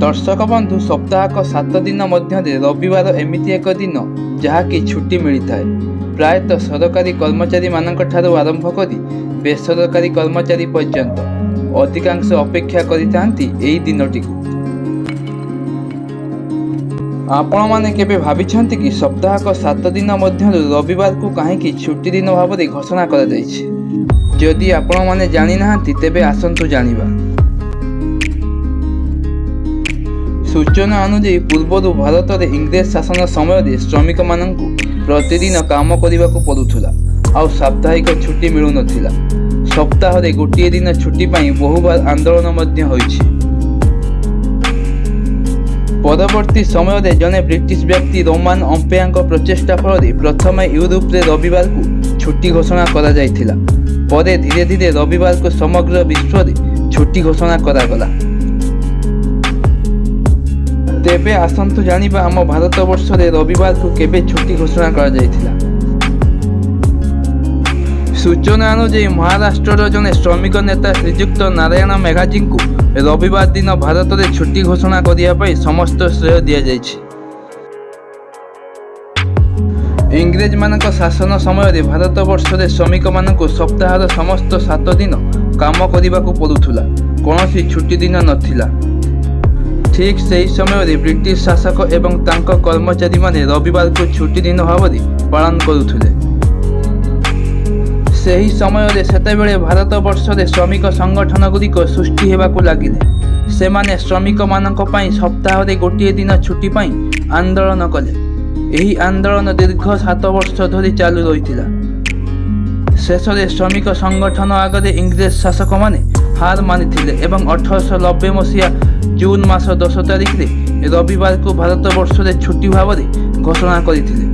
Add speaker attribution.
Speaker 1: दर्शक बंधु सप्ताहक 7 दिन मध्य रविवार एमिति एक दिन जहाँकि छुट्टी मिलता है। प्रायतः सरकारी कर्मचारी मानक ठारू आरंभ करी बेसरकारी कर्मचारी पर्यंत अधिकांश अपेक्षा करिथांती एही दिनटी को। आपण माने केबे भाबिछंती कि सप्ताहक 7 दिन मध्य रविवार को कहीं छुट्टी दिन भाव में घोषणा करा जायछि? जदि आपण माने जानि नाहांती तेबे आसंतु जानिबा। सूचना अनुसार पूर्वर भारत में इंग्रेज शासन समय श्रमिक मानू प्रतिदिन काम करने को पड़ूला आउ साप्ताहिक छुट्टी मिलू नथिला। सप्ताह रे गोटे दिन छुट्टी पाई बहुबार आंदोलन होइछि। परवर्ती समय रे जने ब्रिटिश व्यक्ति रोमान अम्पेयर प्रचेष्टा फल प्रथम यूरोप रे रविवार को छुट्टी घोषणा करा जायथिला। परे धीरे धीरे रविवार को समग्र विश्व रे छुट्टी घोषणा करागला। तेबे आसंतु जानिबा आम भारत वर्ष रे रविवार को केबे छुट्टी घोषणा करा जायथिला। सूचना अनुसार महाराष्ट्र जने श्रमिक नेता श्रीजुक्त नारायण मेघाजी को रविवार दिन भारत में छुट्टी घोषणा करने समस्त श्रेय दि जाइछि। इंग्रेज मानक शासन समय भारत वर्ष में श्रमिक मानक सप्ताहर समस्त 7 दिन काम करने को पड़ूला, कौन छुट्टी दिन नथिला। ठीक सही समय ब्रिटिश शासक एवं तांको कर्मचारी माने रविवार को छुट्टी दिन भाव में पालन करुथिले। सही समय सेतेबेले भारत वर्ष में श्रमिक संगठन गुड़िक सृष्टि हेबाकु लागिले। सेमाने श्रमिक मानक पई सप्ताह रे गोटे दिन छुट्टी पाई आंदोलन कले। एही आंदोलन दीर्घ 7 वर्ष धरी चालू रहिथिला। शेष में श्रमिक संगठन आगे इंग्रेज शासक माने हार मानिथिले एवं 1890 मसीहा जून मास 10 तारिख रे रविवार को भारत वर्ष रे छुट्टी भाव में घोषणा करथिले।